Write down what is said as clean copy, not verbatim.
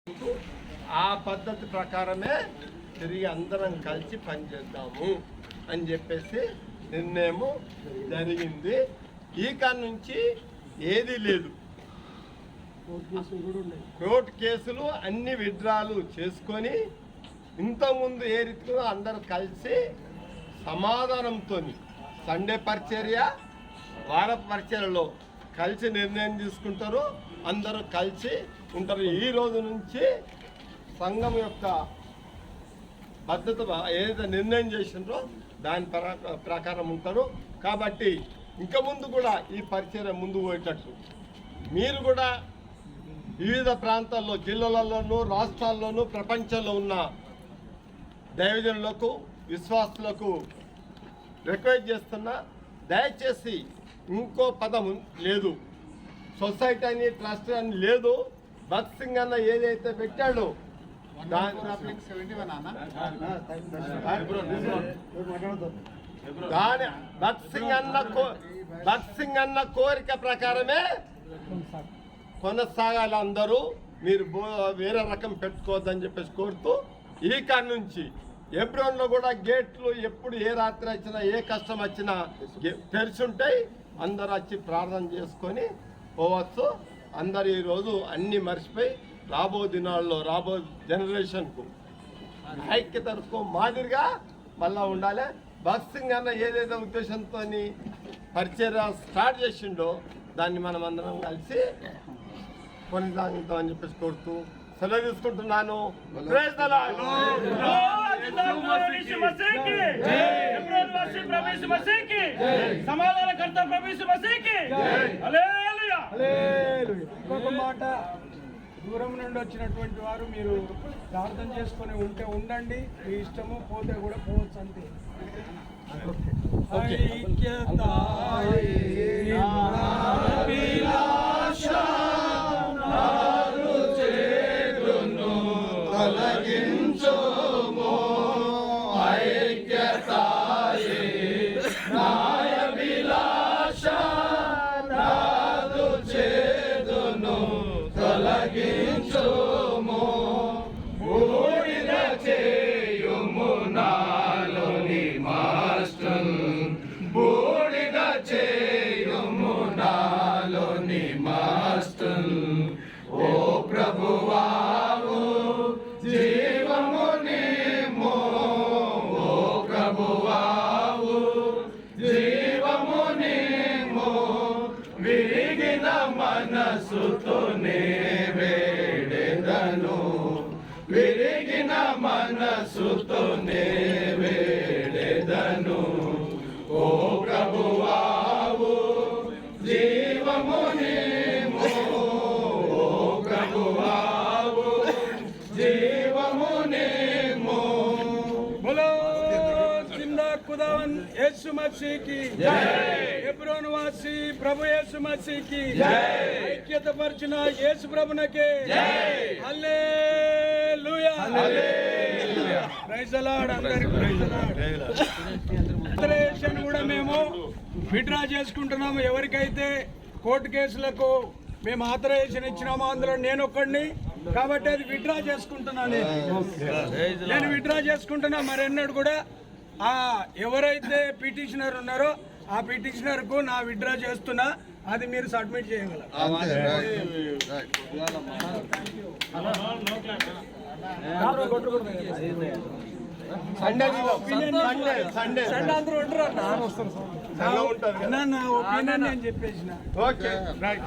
ఆ పద్ధతి ప్రకారమే తిరిగి అందరం కలిసి పనిచేద్దాము అని చెప్పేసి నిర్ణయం జరిగింది. ఈ కాడ నుంచి ఏది లేదు. కోర్టు కేసులు అన్ని విత్డ్రాలు చేసుకొని ఇంతకుముందు ఏ రీతిలో అందరూ కలిసి సమాధానంతో సండే పరిచర్య వార పరిచర్యలో కలిసి నిర్ణయం తీసుకుంటారు. అందరూ కలిసి ఉంటారు. ఈ రోజు నుంచి సంఘం యొక్క భద్రత ఏదైతే నిర్ణయం చేసిండ్రో దాని ప్రకారం ఉంటారు. కాబట్టి ఇంకా ముందు కూడా ఈ పరిచర్య ముందు పోయేటట్టు మీరు కూడా వివిధ ప్రాంతాల్లో, జిల్లాలలోనూ, రాష్ట్రాల్లోనూ, ప్రపంచంలో ఉన్న దైవజనులకు, విశ్వాసులకు రిక్వెస్ట్ చేస్తున్నా, దయచేసి ఇంకో పదం లేదు, సొసైటీ అని, ట్రస్ట్ అని లేదు. భగత్ సింగ్ అన్న ఏదైతే పెట్టాడో దాని భగత్ సింగ్ అన్న కోరిక ప్రకారమే కొనసాగాలి. అందరూ మీరు వేరే రకం పెట్టుకోవద్దని చెప్పేసి కోరుతూ ఈ కాడి నుంచి హెబ్రోన్లో కూడా గేట్లు ఎప్పుడు ఏ రాత్రి వచ్చినా ఏ కష్టం వచ్చినా తెరిచుంటాయి. అందరూ వచ్చి ప్రార్థన చేసుకొని పోవచ్చు. అందరు ఈరోజు అన్నీ మర్చిపోయి రాబో దినాల్లో రాబో జనరేషన్కు ఐక్యతకు మాదిరిగా మళ్ళా ఉండాలి. భగత్ సింగ్ అన్న ఏదైతే ఉద్దేశంతో పరిచర్య స్టార్ట్ చేసిండో దాన్ని మనం అందరం కలిసి కొనసాగుతామని చెప్పేసి కోరుతూ సెలవు తీసుకుంటున్నాను. సమాధానకర్త ప్రభు యేసు మసీహుకి హల్లెలూయా. ఇంకొక మాట, దూరం నుండి వచ్చినటువంటి వారు మీరు ప్రార్థన చేసుకొని ఉంటే ఉండండి, మీ ఇష్టము, పోతే కూడా పోవచ్చు అంతే. ఓ ప్రభువావు జీవమునిమో, ఓ ప్రభువావు జీవమునిమో, విరిగిన మనసుతోనే వేడెదను, విరిగిన మనసుతోనే వేడెదను. ఓ ప్రభువావు జీవమునిమో, ఓ ప్రభువావు జీవమునిమో. బోలో జిందా ఖుదావన్ యేసు మసీహ్ కి జై. హెబ్రోన్ వాసి ప్రభు యేసు మసీహ్ కి జై. ఐక్యత పరిచిన యేసు ప్రభునకే జై. హల్లెలూయా, హల్లెలూయా. Praise the lord. అందరికీ ప్రైజ్ ది లార్డ్. కూడా మేము విత్డ్రా చేసుకుంటున్నాము. ఎవరికైతే కోర్టు కేసులకు మేము ఆథరైజేషన్ ఇచ్చినామో అందులో నేను ఒక్కడిని, కాబట్టి అది విత్డ్రా చేసుకుంటున్నాను. నేను విత్డ్రా చేసుకుంటున్నా. మరెన్నడూ కూడా ఎవరైతే పిటిషనర్ ఉన్నారో ఆ పిటిషనర్ కు నా విత్డ్రా చేస్తున్నా, అది మీరు సబ్మిట్ చేయగలరు. నా ఒపీనియన్ నేను చెప్పేసిన. Okay, right.